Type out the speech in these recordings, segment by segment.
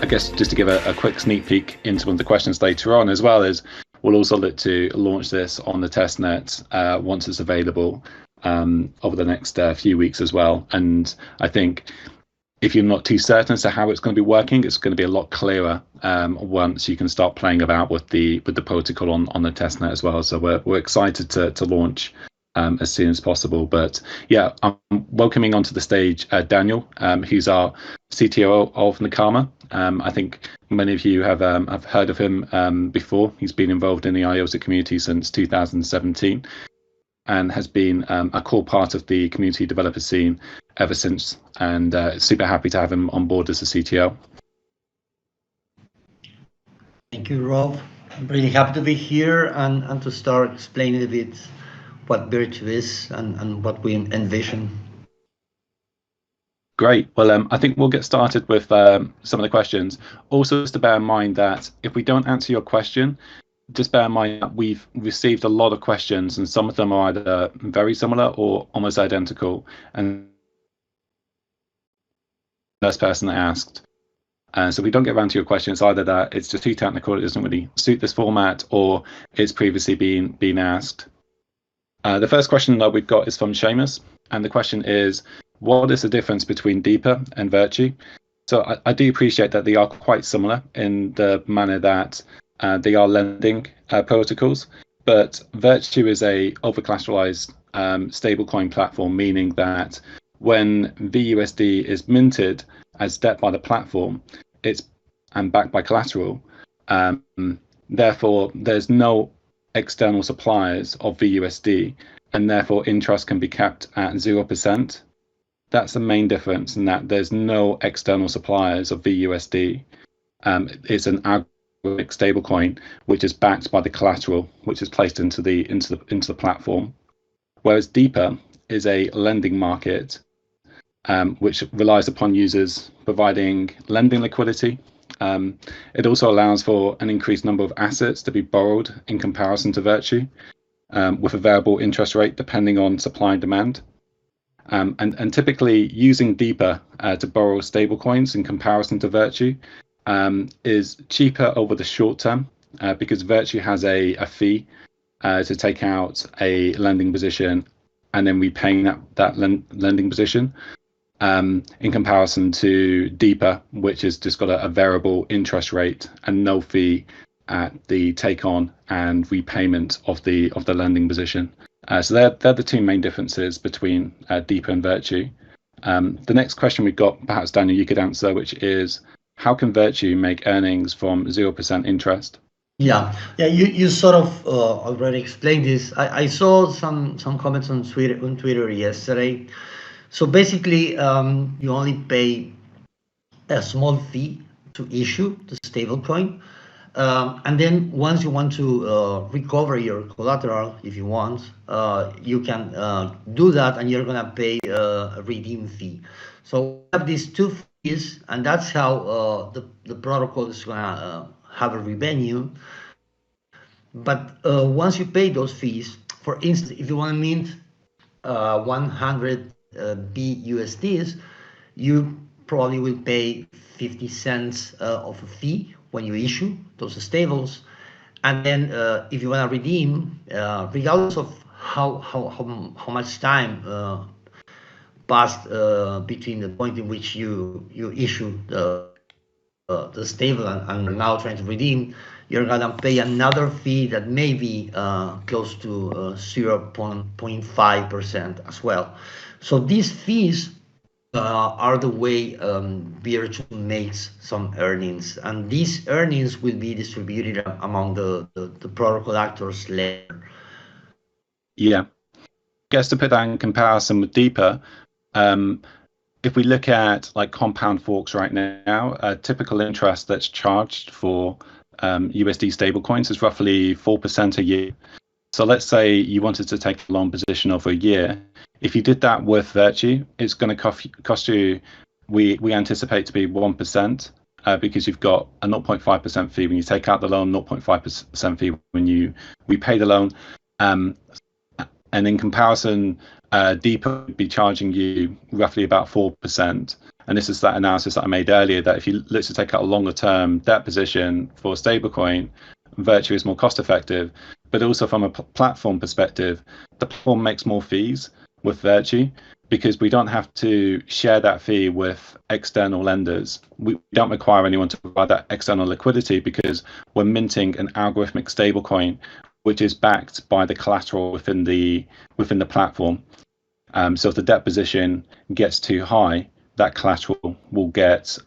I guess just to give a quick sneak peek into one of the questions later on as well is we'll also look to launch this on the testnet once it's available over the next few weeks as well. And I think if you're not too certain as to how it's going to be working, it's going to be a lot clearer once you can start playing about with the protocol on the testnet as well. So we're excited to launch as soon as possible. But yeah, I'm welcoming onto the stage Daniel, who's our CTO of Nakama. I think many of you have heard of him before. He's been involved in the IOTA community since 2017 and has been a core part of the community developer scene ever since, and super happy to have him on board as a CTO. Thank you, Rob. I'm really happy to be here and to start explaining a bit what Virtue is and what we envision. Great. Well, I think we'll get started with some of the questions. Also, just to bear in mind that if we don't answer your question, just bear in mind that we've received a lot of questions, and some of them are either very similar or almost identical. And the first person that asked. So if we don't get around to your question, it's either that it's just too technical, it doesn't really suit this format, or it's previously been asked. The first question that we've got is from Seamus, and the question is, what is the difference between Deeper and Virtue? So I do appreciate that they are quite similar in the manner that they are lending protocols, but Virtue is a over-collateralized stablecoin platform, meaning that when VUSD is minted as debt by the platform, it's backed by collateral. Therefore, there's no external suppliers of VUSD, and therefore interest can be kept at 0%. That's the main difference, in that there's no external suppliers of VUSD. It's an algorithmic stablecoin which is backed by the collateral which is placed into the platform. Whereas Deeper is a lending market which relies upon users providing lending liquidity. It also allows for an increased number of assets to be borrowed in comparison to Virtue, with a variable interest rate depending on supply and demand. And typically using Deeper to borrow stablecoins in comparison to Virtue is cheaper over the short term because Virtue has a fee to take out a lending position and then repaying that lending position, in comparison to Deeper, which has just got a variable interest rate and no fee at the take on and repayment of the lending position. So they're the two main differences between Deeper and Virtue. The next question we've got, perhaps Daniel, you could answer, which is, how can Virtue make earnings from 0% interest? Yeah. You sort of already explained this. I saw some comments on Twitter yesterday. So basically, you only pay a small fee to issue the stablecoin. And then once you want to recover your collateral, if you want, you can do that, and you're gonna pay a redeem fee. So we have these two fees, and that's how the protocol is gonna have a revenue. But once you pay those fees, for instance, if you want to mint 100 BUSDs, you probably will pay 50 cents of a fee when you issue those stables. And then if you want to redeem, regardless of how much time passed between the point in which you issue the stable and now trying to redeem, you're gonna pay another fee that may be close to 0.5% as well. So these fees are the way Virtue makes some earnings, and these earnings will be distributed among the protocol actors later. Yeah, I guess to put that in comparison with Deeper, if we look at like compound forks right now, a typical interest that's charged for USD stablecoins is roughly 4% a year. So let's say you wanted to take a long position over a year. If you did that with Virtue, it's going to cost you, we anticipate to be 1%, because you've got a 0.5% fee when you take out the loan, 0.5% fee when you repay the loan. And in comparison, Deeper would be charging you roughly about 4%. And this is that analysis that I made earlier, that if you look to take out a longer term debt position for stablecoin, Virtue is more cost effective. But also from a platform perspective, the platform makes more fees with Virtue because we don't have to share that fee with external lenders. We don't require anyone to provide that external liquidity because we're minting an algorithmic stablecoin, which is backed by the collateral within the platform. So if the debt position gets too high, that collateral will get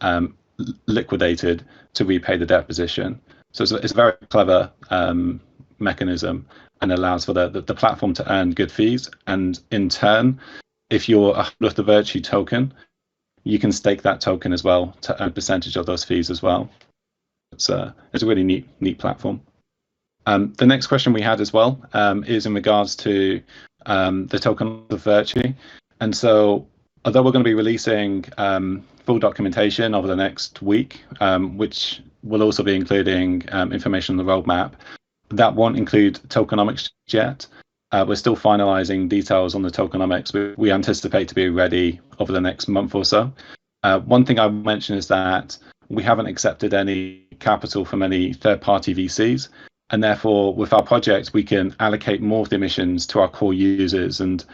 liquidated to repay the debt position. So it's a very clever mechanism and allows for the platform to earn good fees. And in turn, if you're a holder of the Virtue token, you can stake that token as well to earn a percentage of those fees as well. It's a really neat platform. The next question we had as well is in regards to the token of Virtue. And so although we're going to be releasing full documentation over the next week, which will also be including information on the roadmap, that won't include tokenomics yet. We're still finalizing details on the tokenomics. We anticipate to be ready over the next month or so. One thing I mentioned is that we haven't accepted any capital from any third-party VCs, and therefore with our project we can allocate more of the emissions to our core users. And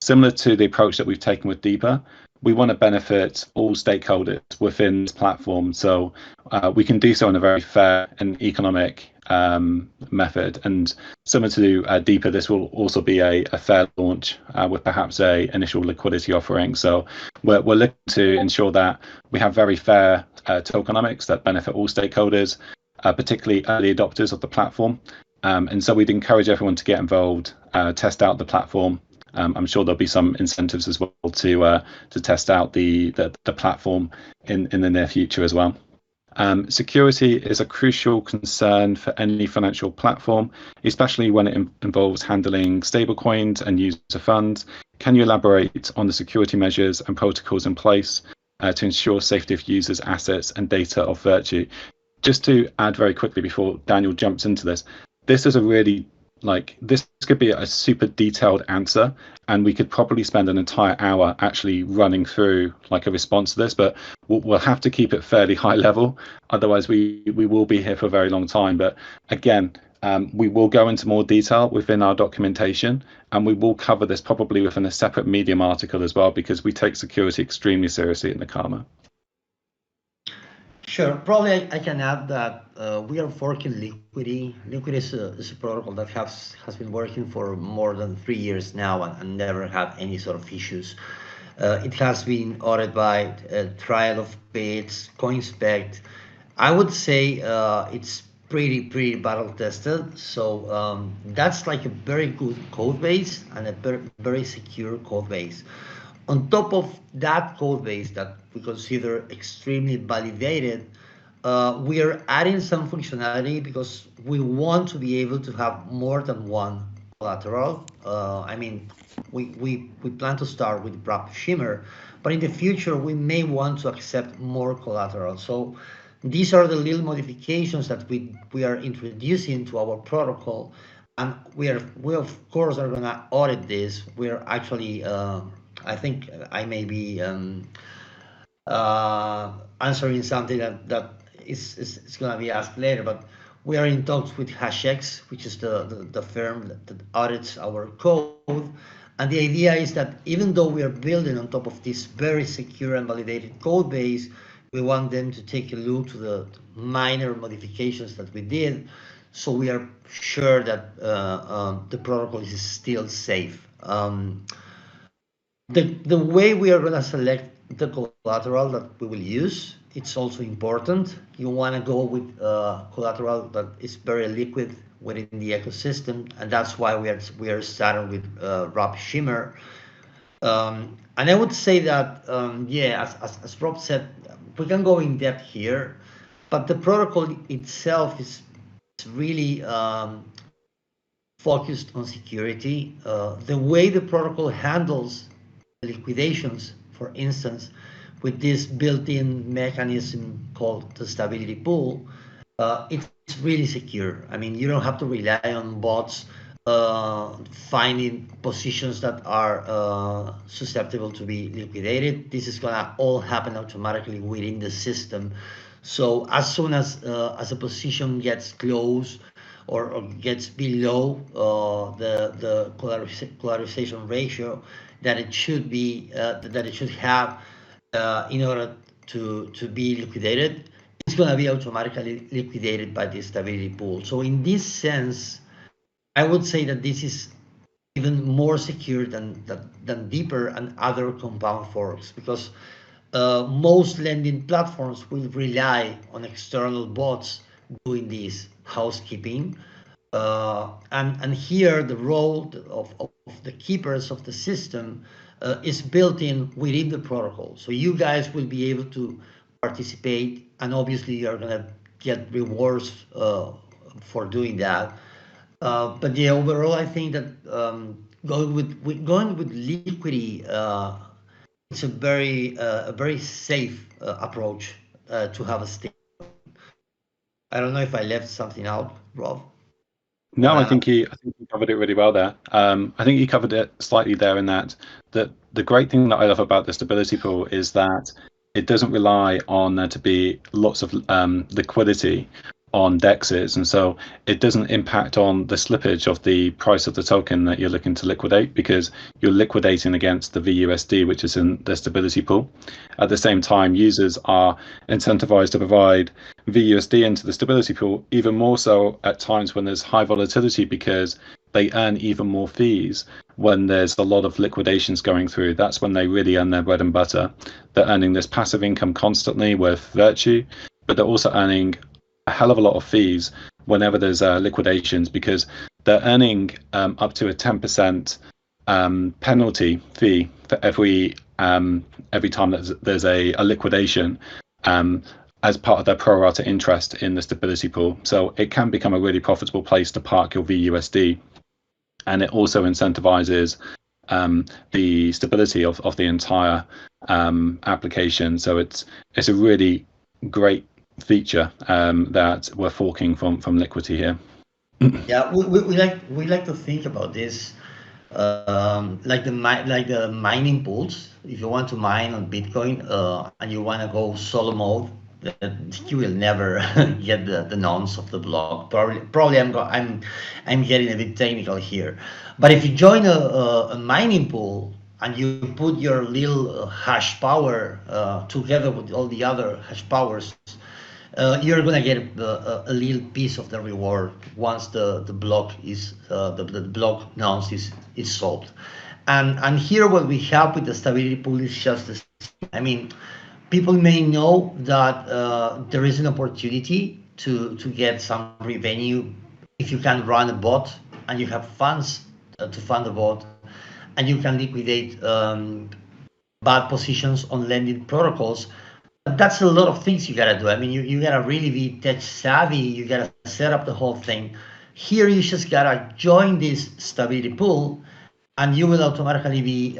similar to the approach that we've taken with Deeper, we want to benefit all stakeholders within this platform, so we can do so in a very fair and economic method. And similar to Deeper, this will also be a fair launch with perhaps a initial liquidity offering. So we're looking to ensure that we have very fair tokenomics that benefit all stakeholders, particularly early adopters of the platform. And so we'd encourage everyone to get involved, test out the platform. I'm sure there'll be some incentives as well to test out the platform in the near future as well. Security is a crucial concern for any financial platform, especially when it involves handling stablecoins and user funds. Can you elaborate on the security measures and protocols in place to ensure safety of users' assets and data of Virtue? Just to add very quickly before Daniel jumps into this, this is a really this could be a super detailed answer, and we could probably spend an entire hour actually running through a response to this, but we'll have to keep it fairly high level, otherwise we will be here for a very long time. But again, we will go into more detail within our documentation, and we will cover this probably within a separate Medium article as well, because we take security extremely seriously at Nakama. Sure. Probably I can add that we are forking Liquidity. Liquidity is a protocol that has been working for more than 3 years now and never had any sort of issues. It has been audited by Trial of Bits, CoinSpect. I would say it's pretty battle tested. So that's a very good code base and a very secure code base. On top of that code base that we consider extremely validated, we are adding some functionality because we want to be able to have more than one collateral. I mean, we plan to start with RAP Shimmer, but in the future we may want to accept more collateral. So these are the little modifications that we are introducing to our protocol, and we of course are going to audit this. We're actually I think I may be answering something that is going to be asked later, but we are in talks with HashX, which is the firm that audits our code. And the idea is that even though we are building on top of this very secure and validated code base, we want them to take a look to the minor modifications that we did, so we are sure that the protocol is still safe. The way we are going to select the collateral that we will use, it's also important. You want to go with collateral that is very liquid within the ecosystem, and that's why we are starting with RAP Shimmer. And I would say that as Rob said, we can go in depth here, but the protocol itself is really focused on security. The way the protocol handles liquidations, for instance, with this built-in mechanism called the stability pool, it's really secure. I mean, you don't have to rely on bots finding positions that are susceptible to be liquidated. This is gonna all happen automatically within the system. So as soon as a position gets close or gets below the collateralization ratio that it should be that it should have in order to be liquidated, it's going to be automatically liquidated by the stability pool. So in this sense, I would say that this is even more secure than Deeper and other compound forks, because most lending platforms will rely on external bots doing this housekeeping. And here the role of the keepers of the system is built in within the protocol. So you guys will be able to participate, and obviously you're going to get rewards for doing that. But yeah, overall, I think that going with liquidity, it's a very safe approach to have a stake. I don't know if I left something out, Rob. No, I think you covered it really well there. I think you covered it slightly there in that the great thing that I love about the stability pool is that it doesn't rely on there to be lots of liquidity on dexes, and so it doesn't impact on the slippage of the price of the token that you're looking to liquidate, because you're liquidating against the VUSD, which is in the stability pool. At the same time, users are incentivized to provide VUSD into the stability pool, even more so at times when there's high volatility, because they earn even more fees when there's a lot of liquidations going through. That's when they really earn their bread and butter. They're earning this passive income constantly with Virtue, but they're also earning a hell of a lot of fees whenever there's liquidations, because they're earning up to a 10% penalty fee for every time there's a liquidation as part of their pro rata interest in the stability pool. So it can become a really profitable place to park your VUSD, and it also incentivizes the stability of the entire application. So it's a really great feature that we're forking from Liquidity here. Yeah, we like to think about this like the mining pools. If you want to mine on Bitcoin and you want to go solo mode, you will never get the nonce of the block. Probably I'm getting a bit technical here, but if you join a mining pool and you put your little hash power together with all the other hash powers, you're gonna get a little piece of the reward once the block is the block nonce is solved. And here what we have with the stability pool is just this. I mean, people may know that there is an opportunity to get some revenue if you can run a bot and you have funds to fund the bot, and you can liquidate bad positions on lending protocols. That's a lot of things you gotta do. I mean, you gotta really be tech savvy. You gotta set up the whole thing. Here, you just gotta join this stability pool, and you will automatically be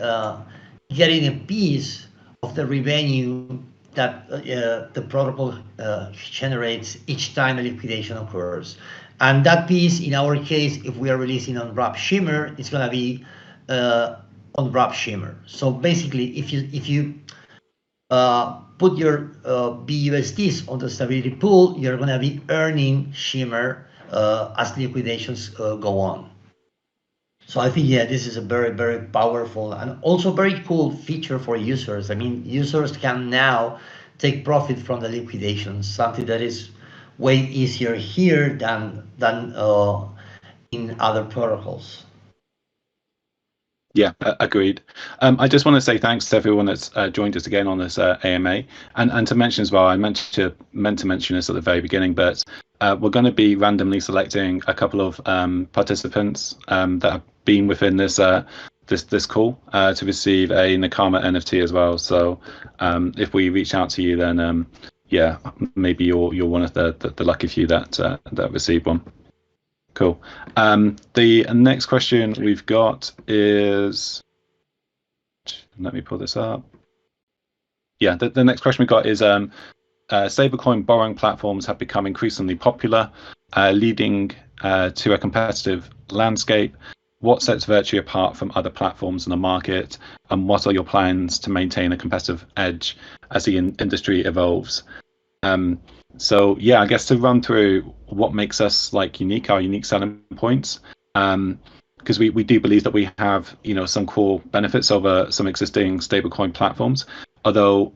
getting a piece of the revenue that the protocol generates each time a liquidation occurs. And that piece, in our case, if we are releasing on Wrap Shimmer, it's gonna be on Wrap Shimmer. So basically, if you put your BUSDs on the stability pool, you're going to be earning Shimmer as liquidations go on. So I think, yeah, this is a very, very powerful and also very cool feature for users. I mean, users can now take profit from the liquidations, something that is way easier here than in other protocols. Yeah, agreed. I just want to say thanks to everyone that's joined us again on this AMA, and to mention as well, I meant to mention this at the very beginning, but we're going to be randomly selecting a couple of participants that have been within this this call to receive a Nakama NFT as well. So if we reach out to you, then yeah, maybe you're one of the lucky few that received one. Cool. The next question we've got is, let me pull this up. Yeah, the next question we got is stablecoin borrowing platforms have become increasingly popular, leading to a competitive landscape? What sets Virtue apart from other platforms in the market? And what are your plans to maintain a competitive edge as the industry evolves? So yeah, I guess to run through what makes us unique, our unique selling points, because we do believe that we have some core benefits over some existing stablecoin platforms. Although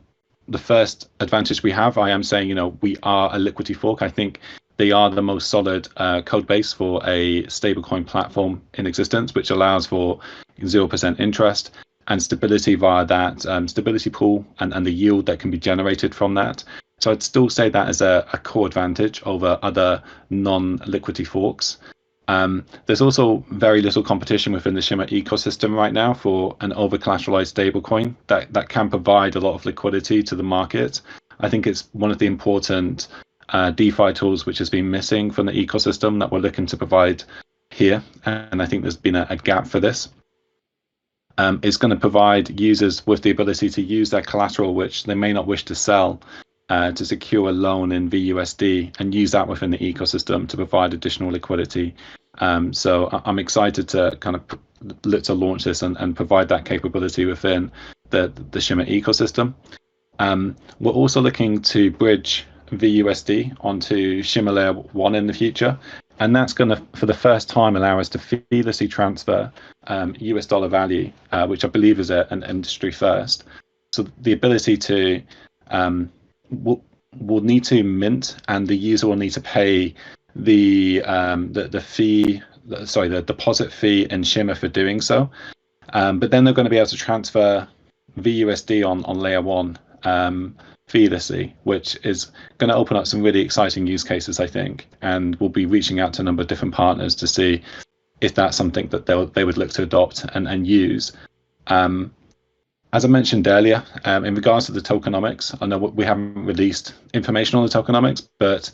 the first advantage we have, I am saying, we are a liquidity fork. I think they are the most solid code base for a stablecoin platform in existence, which allows for 0% interest and stability via that stability pool and the yield that can be generated from that. So I'd still say that as a core advantage over other non-liquidity forks. There's also very little competition within the Shimmer ecosystem right now for an over-collateralized stablecoin that can provide a lot of liquidity to the market. I think it's one of the important DeFi tools which has been missing from the ecosystem that we're looking to provide here, and I think there's been a gap for this. It's going to provide users with the ability to use their collateral, which they may not wish to sell, to secure a loan in VUSD and use that within the ecosystem to provide additional liquidity. So I'm excited to kind of look to launch this and provide that capability within the Shimmer ecosystem. We're also looking to bridge VUSD onto Shimmer Layer 1 in the future, and that's going to, for the first time, allow us to feelessly transfer US dollar value, which I believe is an industry first. So the ability to will need to mint, and the user will need to pay the deposit fee in Shimmer for doing so. But then they're going to be able to transfer VUSD on layer 1 feelessly, which is going to open up some really exciting use cases, I think, and we'll be reaching out to a number of different partners to see if that's something that they would look to adopt and use. As I mentioned earlier, in regards to the tokenomics, I know we haven't released information on the tokenomics, but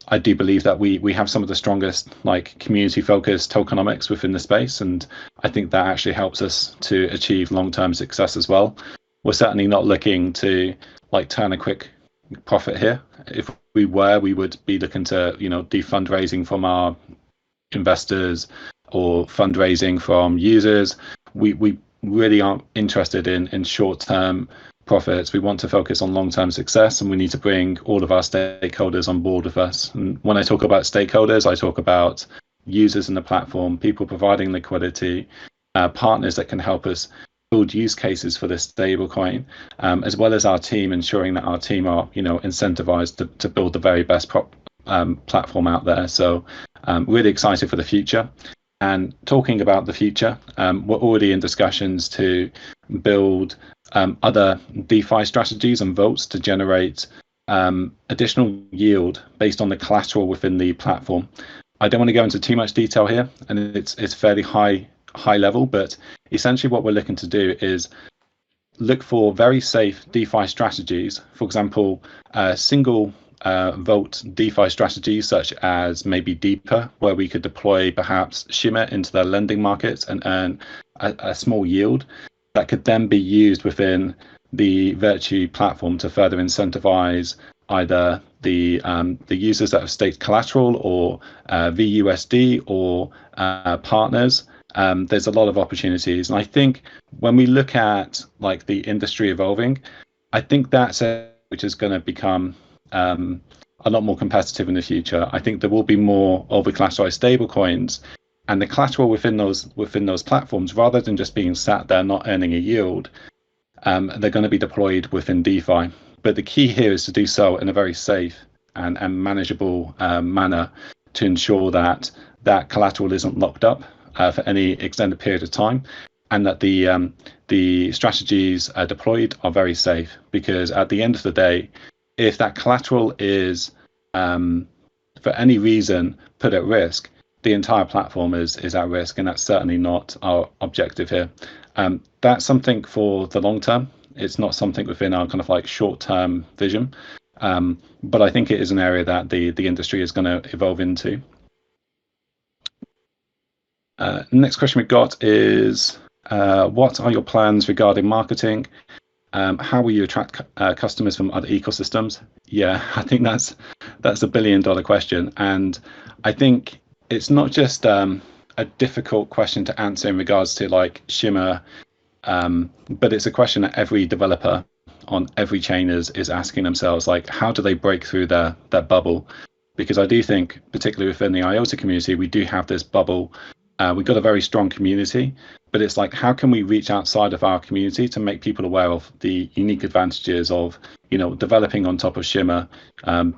I do believe that we have some of the strongest community-focused tokenomics within the space, and I think that actually helps us to achieve long-term success as well. We're certainly not looking to turn a quick profit here. If we were, we would be looking to do fundraising from our investors or fundraising from users. We really aren't interested in short-term profits. We want to focus on long-term success, and we need to bring all of our stakeholders on board with us. And when I talk about stakeholders, I talk about users in the platform, people providing liquidity, partners that can help us build use cases for this stablecoin, as well as our team, ensuring that our team are incentivized to build the very best platform out there. So really excited for the future. And talking about the future, we're already in discussions to build other DeFi strategies and votes to generate additional yield based on the collateral within the platform. I don't want to go into too much detail here, and it's fairly high level, but essentially what we're looking to do is look for very safe DeFi strategies. For example, single vote DeFi strategies such as maybe Deeper, where we could deploy perhaps Shimmer into their lending markets and earn a small yield that could then be used within the Virtue platform to further incentivize either the users that have staked collateral or VUSD or partners. There's a lot of opportunities, and I think when we look at the industry evolving, I think that's which is going to become a lot more competitive in the future. I think there will be more over-collateralized stablecoins, and the collateral within those platforms, rather than just being sat there not earning a yield, they're going to be deployed within DeFi. But the key here is to do so in a very safe and manageable manner to ensure that that collateral isn't locked up for any extended period of time, and that the strategies deployed are very safe. Because at the end of the day, if that collateral is for any reason put at risk, the entire platform is at risk, and that's certainly not our objective here. That's something for the long term. It's not something within our kind of short-term vision, but I think it is an area that the industry is going to evolve into. Next question we've got is, what are your plans regarding marketing? How will you attract customers from other ecosystems? Yeah, I think that's a $1 billion question, and I think it's not just a difficult question to answer in regards to like Shimmer, but it's a question that every developer on every chain is asking themselves, like, how do they break through their bubble? Because I do think, particularly within the IOTA community, we do have this bubble. We've got a very strong community, but it's like, how can we reach outside of our community to make people aware of the unique advantages of, you know, developing on top of Shimmer,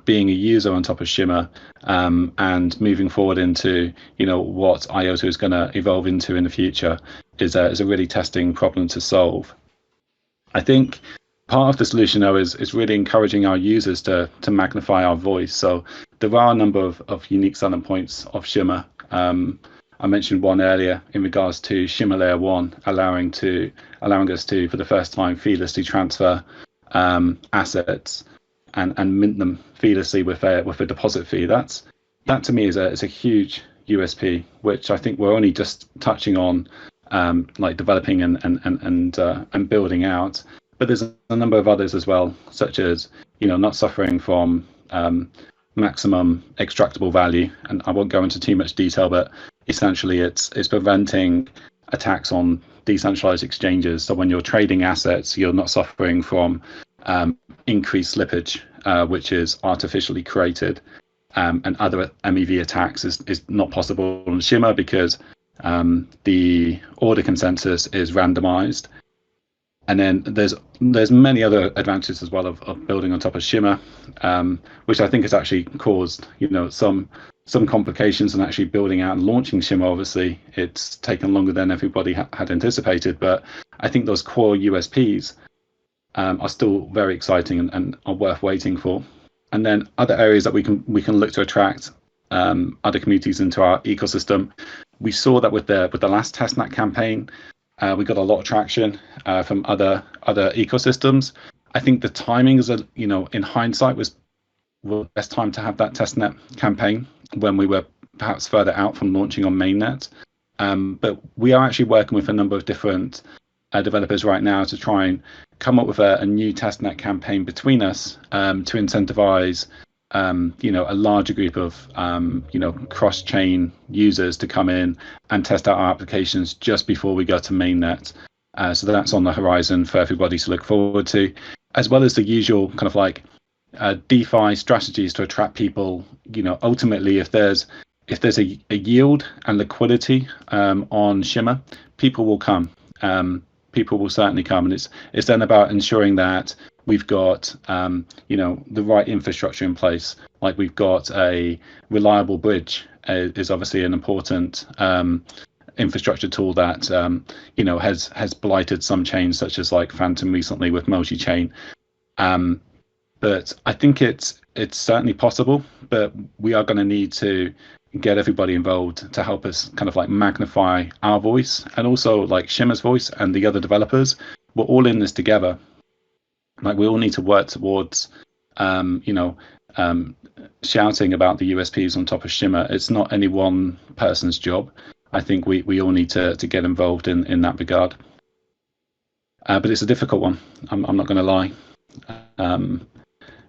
being a user on top of Shimmer, and moving forward into, you know, what IOTA is going to evolve into in the future is a really testing problem to solve. I think part of the solution, though, is really encouraging our users to magnify our voice. So there are a number of unique selling points of Shimmer. I mentioned one earlier in regards to Shimmer Layer 1, allowing us to, for the first time, feelessly transfer assets and mint them feelessly with a deposit fee. That to me is a huge USP, which I think we're only just touching on, like developing and building out. But there's a number of others as well, such as, you know, not suffering from maximum extractable value. And I won't go into too much detail, but essentially it's preventing attacks on decentralized exchanges. So when you're trading assets, you're not suffering from increased slippage, which is artificially created, and other MEV attacks is not possible on Shimmer because the order consensus is randomized. And then there's many other advantages as well of building on top of Shimmer, which I think has actually caused, you know, some complications in actually building out and launching Shimmer. Obviously, it's taken longer than everybody had anticipated, but I think those core USPs are still very exciting and are worth waiting for. And then other areas that we can look to attract other communities into our ecosystem. We saw that with the last testnet campaign. We got a lot of traction from other ecosystems. I think the timing is, you know, in hindsight was the best time to have that testnet campaign when we were perhaps further out from launching on mainnet. But we are actually working with a number of different developers right now to try and come up with a new testnet campaign between us to incentivize you know, a larger group of you know, cross-chain users to come in and test out our applications just before we go to mainnet. So that's on the horizon for everybody to look forward to, as well as the usual kind of like DeFi strategies to attract people. You know, ultimately, if there's a yield and liquidity on Shimmer, people will come. People will certainly come, and it's then about ensuring that we've got you know, the right infrastructure in place. Like we've got a reliable bridge is obviously an important infrastructure tool that you know, has blighted some chains such as like Phantom recently with multi-chain. But I think it's certainly possible, but we are going to need to get everybody involved to help us kind of like magnify our voice and also like Shimmer's voice and the other developers. We're all in this together. Like we all need to work towards, you know, shouting about the USPs on top of Shimmer. It's not any one person's job. I think we all need to get involved in that regard. But it's a difficult one. I'm not going to lie.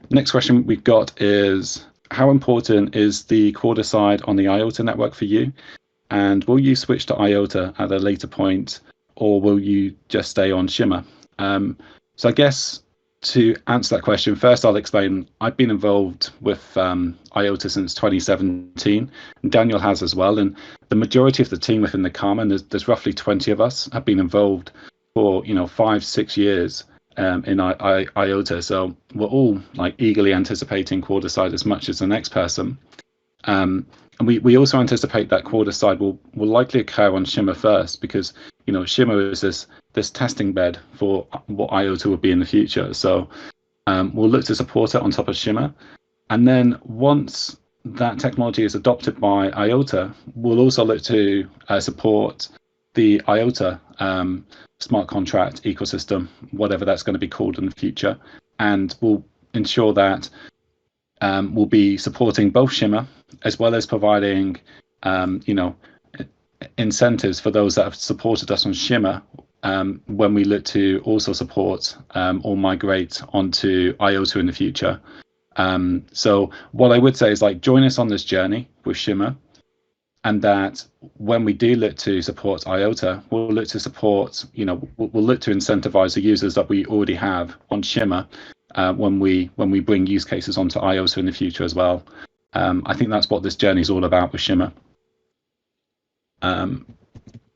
Next question we've got is, how important is the quarter side on the IOTA network for you? And will you switch to IOTA at a later point, or will you just stay on Shimmer? So I guess to answer that question, first I'll explain. I've been involved with IOTA since 2017, and Daniel has as well. And the majority of the team within the Carmen, there's roughly 20 of us, have been involved for, you know, 5-6 years in IOTA. So we're all like eagerly anticipating quarter side as much as the next person. And we also anticipate that quarter side will likely occur on Shimmer first, because, you know, Shimmer is this testing bed for what IOTA will be in the future. So we'll look to support it on top of Shimmer. And then once that technology is adopted by IOTA, we'll also look to support the IOTA smart contract ecosystem, whatever that's going to be called in the future. And we'll ensure that we'll be supporting both Shimmer as well as providing, you know, incentives for those that have supported us on Shimmer when we look to also support or migrate onto IOTA in the future. So what I would say is, like, join us on this journey with Shimmer. and that when we do look to support IOTA, we'll look to support, we'll look to incentivize the users that we already have on Shimmer when we bring use cases onto IOTA in the future as well. I think that's what this journey is all about with Shimmer.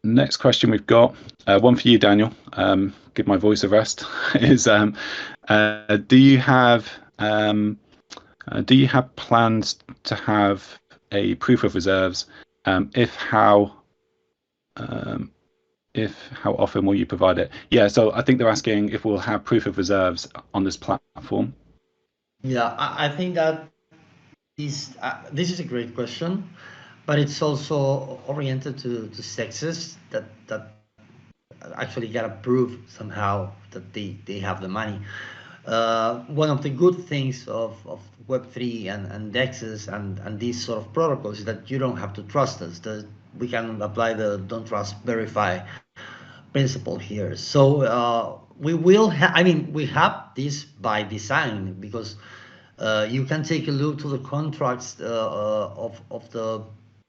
Next question we've got, one for you, Daniel. Give my voice a rest. Is do you have plans to have a proof of reserves? If how often will you provide it? Yeah, so I think they're asking if we'll have proof of reserves on this platform. Yeah, I think that this is a great question, but it's also oriented to sexes that actually gotta prove somehow that they have the money. One of the good things of Web3 and DEXs and these sort of protocols is that you don't have to trust us. We can apply the don't trust, verify principle here. So we will we have this by design, because you can take a look to the contracts of the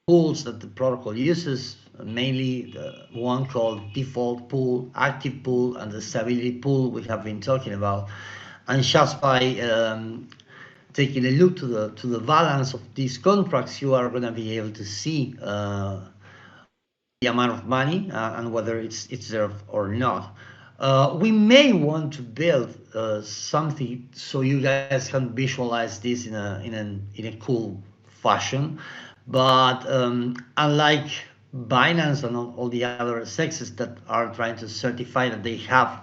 pools that the protocol uses, mainly the one called default pool, active pool, and the stability pool we have been talking about. And just by taking a look to the balance of these contracts, you are going to be able to see the amount of money and whether it's there or not. We may want to build something so you guys can visualize this in a cool fashion, but unlike Binance and all the other sexes that are trying to certify that they have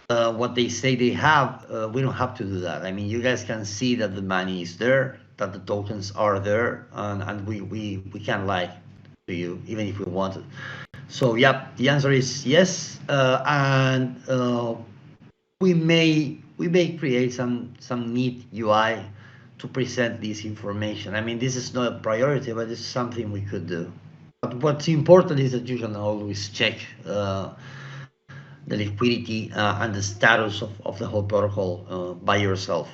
what they say they have, we don't have to do that. I mean, you guys can see that the money is there, that the tokens are there, and we can lie to you even if we wanted. So yeah, the answer is yes, and we may create some neat UI to present this information. I mean, this is not a priority, but it's something we could do. But what's important is that you can always check the liquidity and the status of the whole protocol by yourself.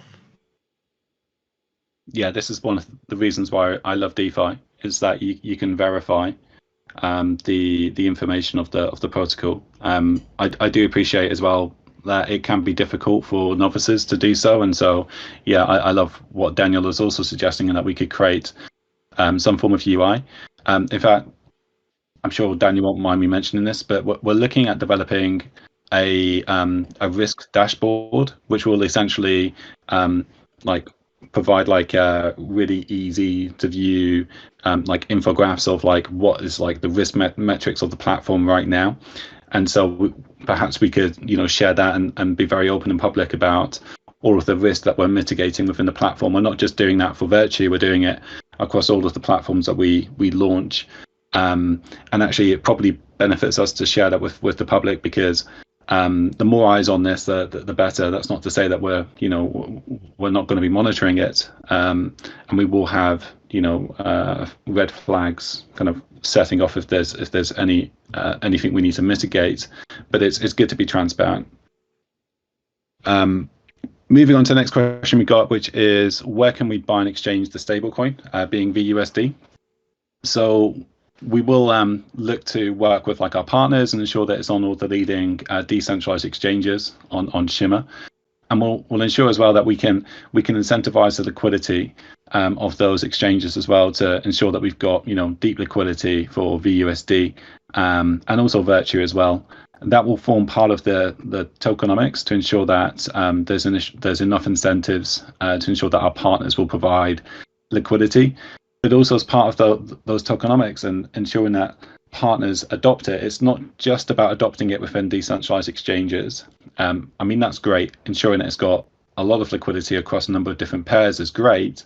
Yeah, this is one of the reasons why I love DeFi, is that you can verify the information of the protocol. I do appreciate as well that it can be difficult for novices to do so, and so yeah, I love what Daniel is also suggesting, and that we could create some form of UI. In fact, I'm sure Daniel won't mind me mentioning this, but we're looking at developing a risk dashboard, which will essentially provide really easy to view infographics of what is the risk metrics of the platform right now. And so perhaps we could share that and be very open and public about all of the risk that we're mitigating within the platform. We're not just doing that for Virtue, we're doing it across all of the platforms that we launch. And actually it probably benefits us to share that with the public, because the more eyes on this, the better. That's not to say that we're not going to be monitoring it, and we will have red flags kind of setting off if there's anything we need to mitigate. But it's good to be transparent. Moving on to the next question we got, which is where can we buy and exchange the stablecoin, being VUSD? So we will look to work with our partners and ensure that it's on all the leading decentralized exchanges on Shimmer, and we'll ensure as well that we can incentivize the liquidity of those exchanges as well, to ensure that we've got deep liquidity for VUSD and also Virtue as well. And that will form part of the tokenomics to ensure that there's enough incentives to ensure that our partners will provide liquidity. But also as part of those tokenomics and ensuring that partners adopt it, it's not just about adopting it within decentralized exchanges. I mean, that's great. Ensuring that it's got a lot of liquidity across a number of different pairs is great.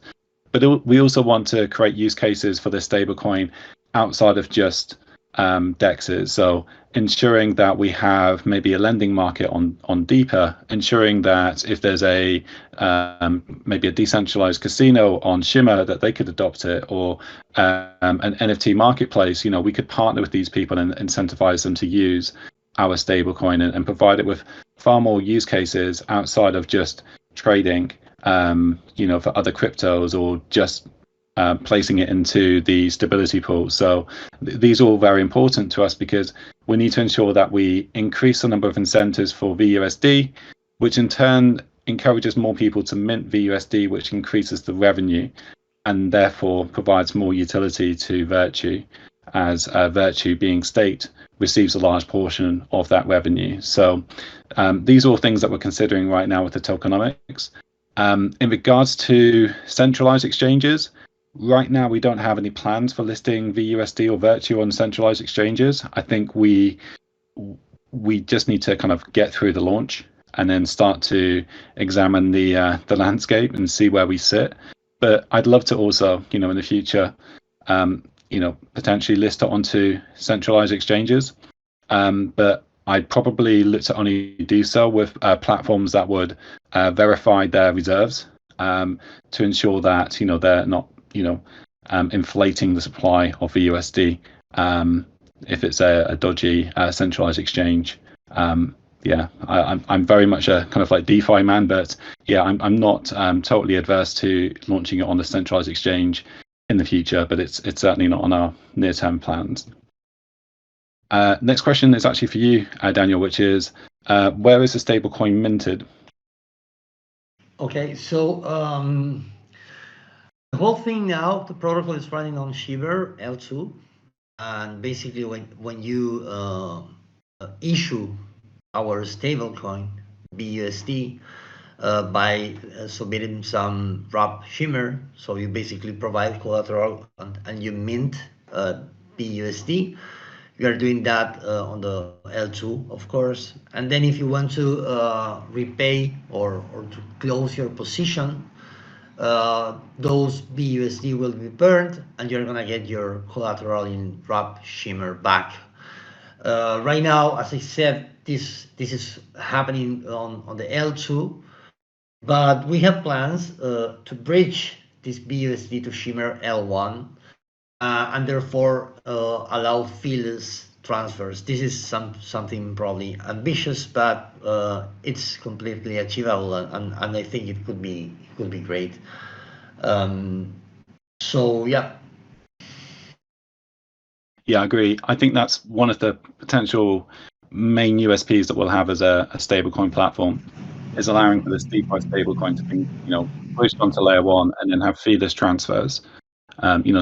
But we also want to create use cases for this stablecoin outside of just DEXs. So ensuring that we have maybe a lending market on Deeper, ensuring that if there's maybe a decentralized casino on Shimmer, that they could adopt it, or an NFT marketplace, we could partner with these people and incentivize them to use our stablecoin and provide it with far more use cases outside of just trading, for other cryptos, or just placing it into the stability pool. So these are all very important to us because we need to ensure that we increase the number of incentives for VUSD, which in turn encourages more people to mint VUSD, which increases the revenue and therefore provides more utility to Virtue, as Virtue, being staked, receives a large portion of that revenue. So these are all things that we're considering right now with the tokenomics. In regards to centralized exchanges, right now we don't have any plans for listing VUSD or Virtue on centralized exchanges. I think we just need to kind of get through the launch and then start to examine the landscape and see where we sit. But I'd love to also, in the future, potentially list it onto centralized exchanges. But I'd probably look to only do so with platforms that would verify their reserves to ensure that they're not inflating the supply of VUSD if it's a dodgy centralized exchange. I'm very much a kind of like DeFi man, but yeah, I'm not totally adverse to launching it on the centralized exchange in the future, but it's certainly not on our near-term plans. Next question is actually for you, Daniel, which is where is the stablecoin minted? Okay, so the whole thing now, the protocol is running on Shimmer L2, and basically when you issue our stablecoin BUSD by submitting some wrap Shimmer, so you basically provide collateral and you mint BUSD. You are doing that on the L2, of course, and then if you want to repay or to close your position, those BUSD will be burned and you're gonna get your collateral in wrap Shimmer back. Right now, as I said, this is happening on the L2, but we have plans to bridge this BUSD to Shimmer L1 and therefore allow feeless transfers. This is something probably ambitious, but it's completely achievable, and I think it could be great. So yeah. Yeah, I agree. I think that's one of the potential main USPs that we'll have as a stablecoin platform, is allowing for this DeFi stablecoin to be, pushed onto layer one and then have feeless transfers,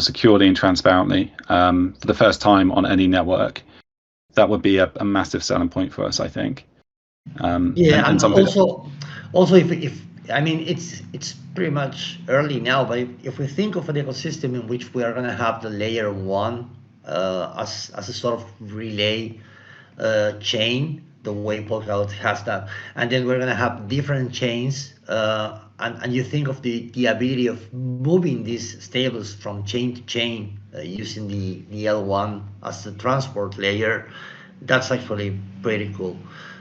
securely and transparently for the first time on any network. That would be a massive selling point for us, I think. And also if I mean it's pretty much early now, but if we think of an ecosystem in which we are going to have the layer one as a sort of relay chain, the way Polkadot has that, and then we're going to have different chains, and you think of the ability of moving these stables from chain to chain using the L1 as the transport layer, that's actually pretty cool.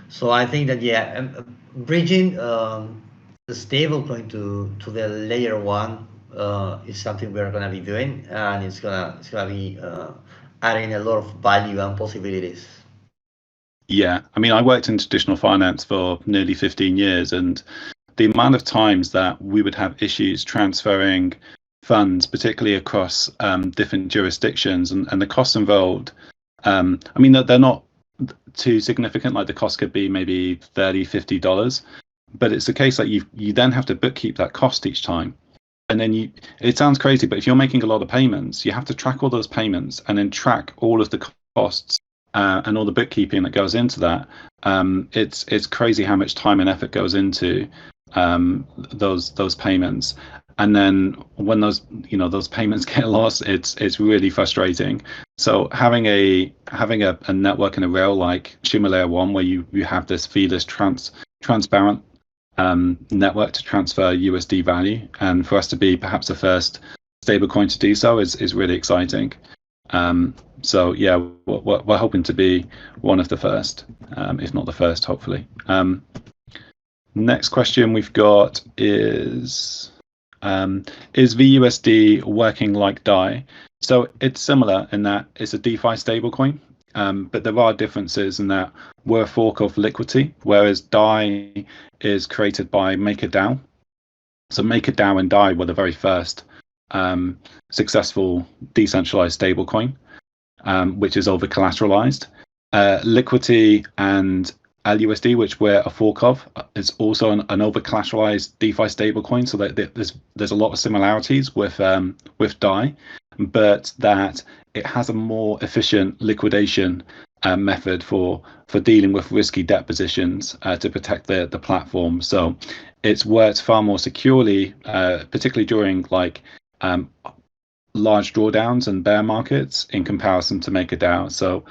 So I think that bridging the stablecoin to the layer one is something we're gonna be doing, and it's gonna be adding a lot of value and possibilities. Yeah, I mean, I worked in traditional finance for nearly 15 years, and the amount of times that we would have issues transferring funds, particularly across different jurisdictions, and the costs involved, I mean, they're not too significant. Like the cost could be maybe $30-50, but it's the case that you then have to bookkeep that cost each time. And then it sounds crazy, but if you're making a lot of payments, you have to track all those payments and then track all of the costs and all the bookkeeping that goes into that. It's crazy how much time and effort goes into those payments. And then when those payments get lost, it's really frustrating. So having a network and a rail like Shimmer Layer 1, where you have this feeless transparent network to transfer USD value, and for us to be perhaps the first stablecoin to do so is really exciting. So yeah, we're hoping to be one of the first, if not the first, hopefully. Next question we've got is VUSD working like DAI? So it's similar in that it's a DeFi stablecoin, but there are differences in that we're a fork of Liquity, whereas DAI is created by MakerDAO. So MakerDAO and DAI were the very first successful decentralized stablecoin, which is over collateralized. Liquity and LUSD, which we're a fork of, is also an over collateralized DeFi stablecoin. So that there's a lot of similarities with DAI, but that it has a more efficient liquidation method for dealing with risky debt positions to protect the platform. So it's worked far more securely, particularly during like large drawdowns and bear markets in comparison to MakerDAO. So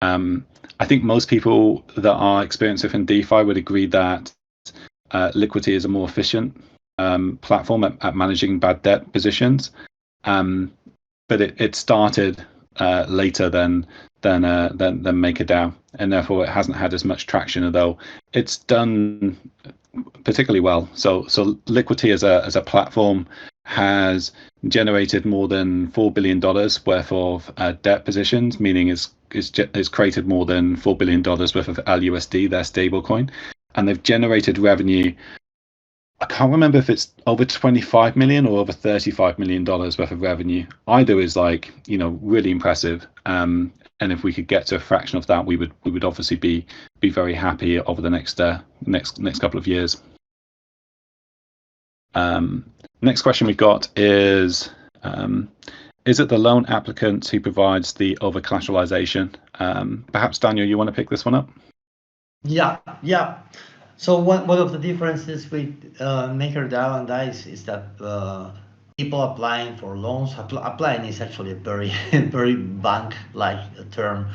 I think most people that are experienced in DeFi would agree that Liquity is a more efficient platform at managing bad debt positions, but it started later than MakerDAO, and therefore it hasn't had as much traction, although it's done particularly well. So Liquity as a platform has generated more than $4 billion worth of debt positions, meaning it's created more than $4 billion worth of LUSD, their stablecoin, and they've generated revenue. I can't remember if it's over 25 million or over $35 million worth of revenue. Either is like, really impressive. And if we could get to a fraction of that, we would obviously be very happy over the next couple of years. Next question we've got is it the loan applicant who provides the over collateralization? Perhaps Daniel, you want to pick this one up? Yeah. So one of the differences with MakerDAO and DAI is that people applying for loans, applying is actually a very very bank-like term.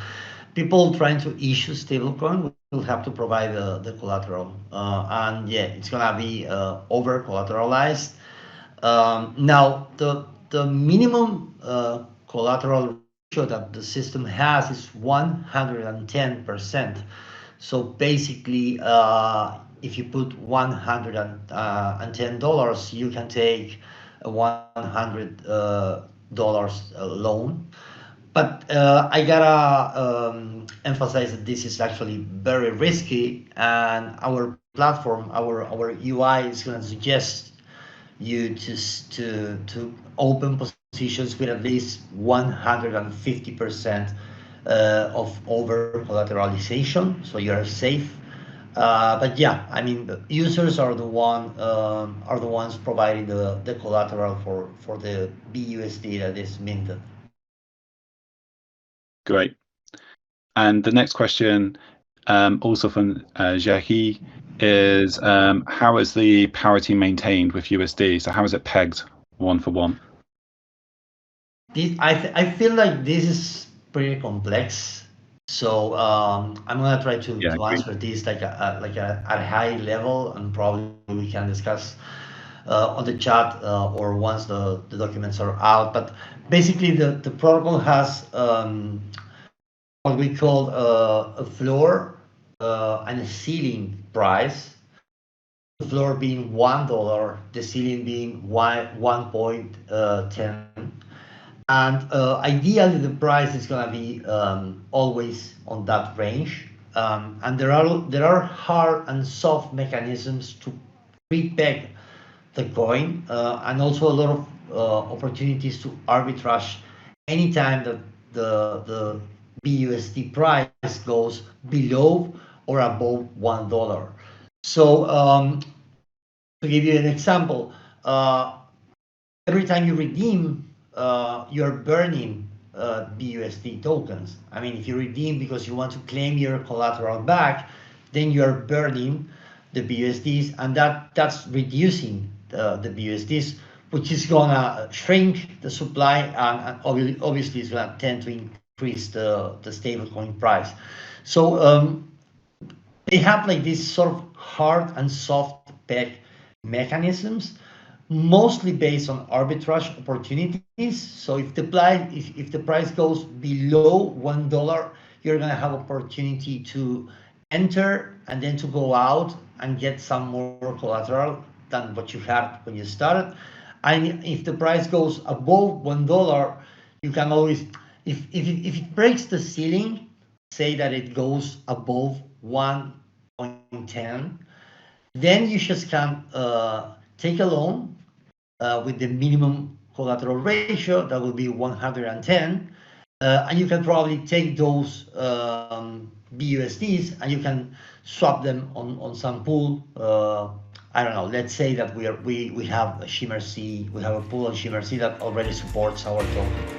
People trying to issue stablecoin will have to provide the collateral, and yeah, it's gonna be over collateralized. Now the minimum collateral ratio that the system has is 110%. So basically, if you put $110, you can take a $100 loan. But I gotta emphasize that this is actually very risky, and our platform, our UI is gonna suggest you to open positions with at least 150% of over collateralization, so you're safe. But yeah, I mean, the users are the ones providing the collateral for the BUSD that is minted. Great. And the next question, also from Jackie, is how is the parity maintained with USD? So how is it pegged 1-for-1? I feel like this is pretty complex, so I'm gonna try to answer this like at a high level, and probably we can discuss on the chat or once the documents are out. But basically, the protocol has what we call a floor and a ceiling price. The floor being $1, the ceiling being 1.10. And ideally, the price is going to be always on that range. And there are hard and soft mechanisms to pre-peg the coin, and also a lot of opportunities to arbitrage anytime that the BUSD price goes below or above $1. So to give you an example, every time you redeem, you're burning BUSD tokens. I mean, if you redeem because you want to claim your collateral back, then you're burning the BUSDs, and that's reducing the BUSDs, which is gonna shrink the supply, and obviously it's gonna tend to increase the stablecoin price. So they have like this sort of hard and soft peg mechanisms, mostly based on arbitrage opportunities. So if the price goes below $1, you're gonna have opportunity to enter and then to go out and get some more collateral than what you had when you started. And if the price goes above $1, you can always, if it breaks the ceiling, say that it goes above 1.10, then you just can take a loan with the minimum collateral ratio, that would be 110. And you can probably take those BUSDs and you can swap them on some pool. I don't know. Let's say that we have a Shimmer C, we have a pool on Shimmer C that already supports our token.